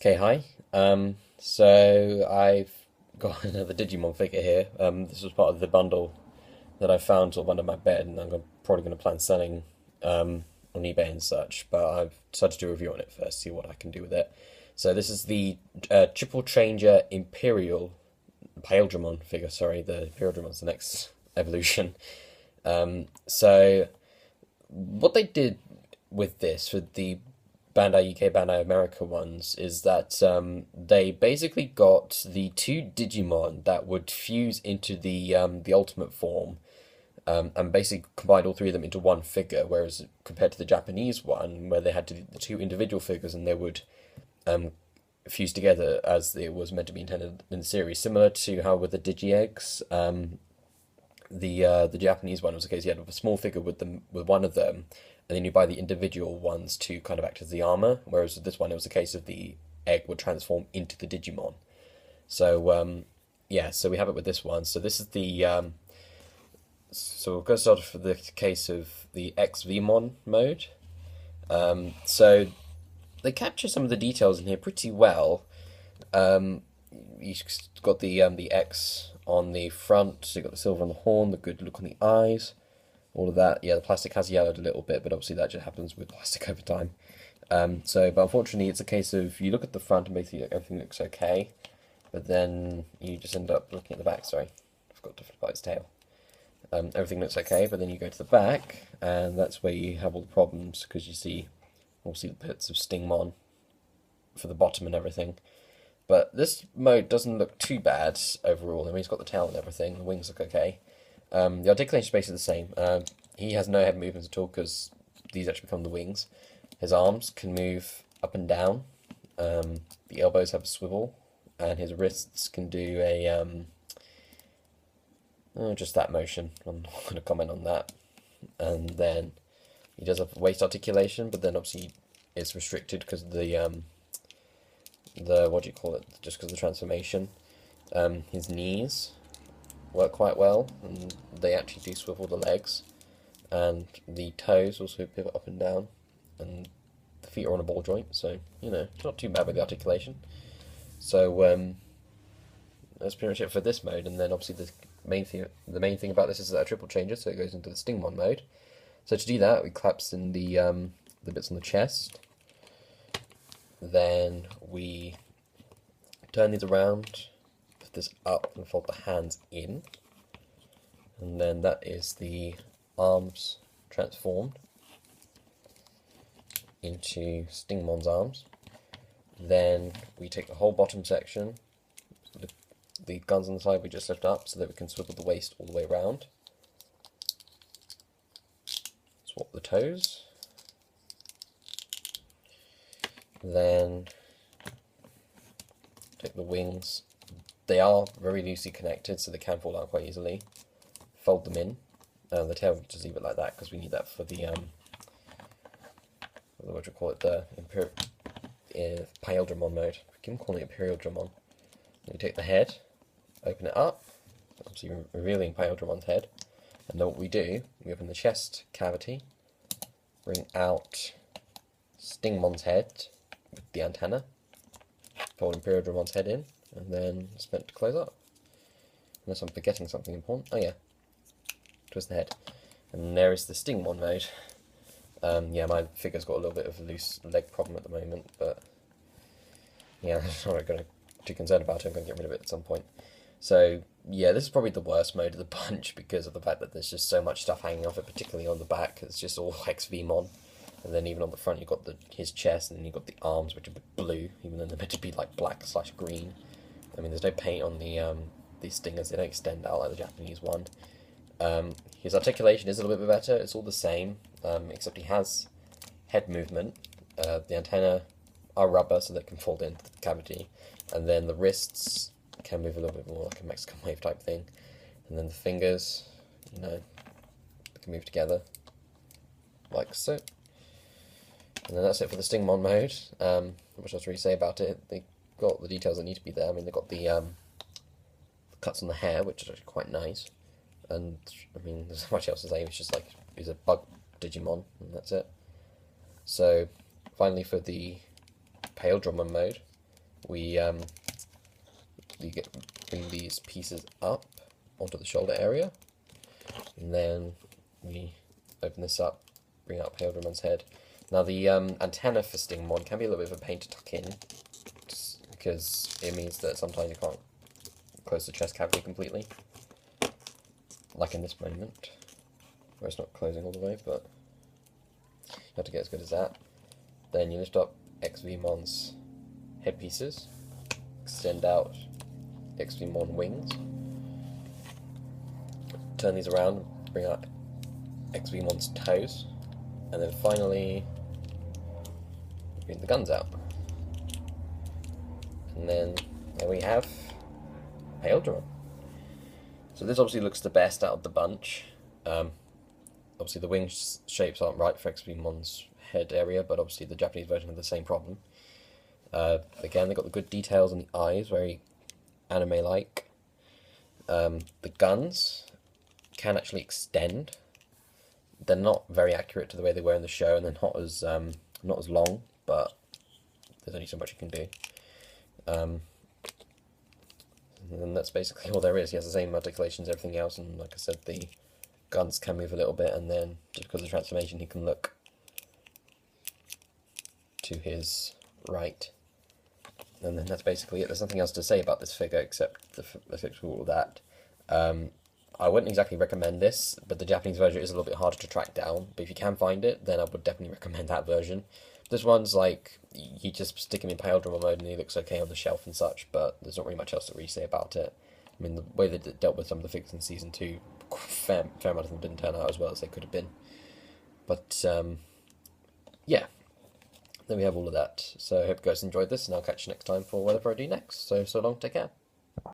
Okay, hi. So I've got another Digimon figure here. This was part of the bundle that I found sort of under my bed, and probably going to plan selling on eBay and such. But I've decided to do a review on it first, see what I can do with it. So this is the Triple Changer Imperial Paildramon figure. Sorry, the Paildramon's the next evolution. So what they did with this, with the Bandai UK, Bandai America ones, is that they basically got the two Digimon that would fuse into the ultimate form, and basically combined all three of them into one figure. Whereas compared to the Japanese one, where they had the two individual figures and they would um, fuse together as it was meant to be intended in the series, similar to how with the Digi Eggs, the Japanese one was the case. You had a small figure with one of them, and then you buy the individual ones to kind of act as the armor. Whereas with this one, it was a case of the egg would transform into the Digimon. So yeah, so we have it with this one. So this is the so we'll go start off with the case of the x-vmon mode. So they capture some of the details in here pretty well. You've got the X on the front, so you've got the silver on the horn, the good look on the eyes, all of that. Yeah, the plastic has yellowed a little bit, but obviously that just happens with plastic over time. But unfortunately, it's a case of you look at the front and basically everything looks okay, but then you just end up looking at the back. Sorry, I forgot to flip out its tail. Everything looks okay, but then you go to the back, and that's where you have all the problems, because you see, obviously, the bits of Stingmon for the bottom and everything. But this mode doesn't look too bad overall. I mean, he's got the tail and everything. The wings look okay. The articulation is basically the same. He has no head movements at all because these actually become the wings. His arms can move up and down. The elbows have a swivel, and his wrists can do a just that motion. I'm not going to comment on that. And then he does have waist articulation, but then obviously it's restricted because of the what do you call it? Just because of the transformation. His knees work quite well, and they actually do swivel the legs, and the toes also pivot up and down, and the feet are on a ball joint, so you know it's not too bad with the articulation. So that's pretty much it for this mode, and then obviously the main thing about this is that a triple changer, so it goes into the Stingmon mode. So to do that, we collapse in the bits on the chest. Then we turn these around, put this up and fold the hands in. And then that is the arms transformed into Stingmon's arms. Then we take the whole bottom section, the guns on the side we just lift up so that we can swivel the waist all the way around. Swap the toes. Then take the wings. They are very loosely connected, so they can fall out quite easily. Fold them in. The tail, just leave it like that because we need that for the what do you call it? The Paildramon mode. I keep calling it Paildramon. Then we take the head, open it up, obviously revealing Paildramon's head, and then what we do, we open the chest cavity, bring out Stingmon's head with the antenna, fold Paildramon's head in, and then it's meant to close up. Unless I'm forgetting something important. Oh yeah, twist the head. And there is the Stingmon mode. Yeah, my figure's got a little bit of a loose leg problem at the moment, but yeah, I'm not too concerned about it. I'm going to get rid of it at some point. So yeah, this is probably the worst mode of the bunch because of the fact that there's just so much stuff hanging off it, particularly on the back. It's just all x-vmon. And then even on the front, you've got his chest, and then you've got the arms, which are blue, even though they're meant to be like black/green. I mean, there's no paint on these stingers; they don't extend out like the Japanese one. His articulation is a little bit better. It's all the same, except he has head movement. The antennae are rubber, so they can fold into the cavity, and then the wrists can move a little bit more like a Mexican wave type thing, and then the fingers, you know, they can move together like so. And then that's it for the Stingmon mode. Not much else to really say about it. They got the details that need to be there. I mean, they got the cuts on the hair, which is actually quite nice. And I mean, there's not much else to say. It's just like he's a bug Digimon, and that's it. So finally, for the Paildramon mode, we bring these pieces up onto the shoulder area, and then we open this up, bring out Paildramon's head. Now the antenna for Stingmon can be a little bit of a pain to tuck in, because it means that sometimes you can't close the chest cavity completely, like in this moment, where it's not closing all the way, but you have to get as good as that. Then you lift up x-vmon's headpieces, extend out x-vmon wings, turn these around, bring out x-vmon's toes, and then finally bring the guns out. And then there we have Paildramon. So this obviously looks the best out of the bunch. Obviously the wing shapes aren't right for x-vmon's head area, but obviously the Japanese version had the same problem. Again, they got the good details on the eyes, very anime-like. The guns can actually extend. They're not very accurate to the way they were in the show, and they're not as long, but there's only so much you can do. And that's basically all there is. He has the same articulations, everything else, and like I said, the guns can move a little bit, and then just because of the transformation, he can look to his right. And then that's basically it. There's nothing else to say about this figure except the fix for all of that. I wouldn't exactly recommend this, but the Japanese version is a little bit harder to track down. But if you can find it, then I would definitely recommend that version. This one's like, you just stick him in Paildramon mode and he looks okay on the shelf and such, but there's not really much else to really say about it. I mean, the way they dealt with some of the figures in Season 2, fair amount of them didn't turn out as well as they could have been. But, yeah. Then we have all of that. So I hope you guys enjoyed this, and I'll catch you next time for whatever I do next. So long, take care.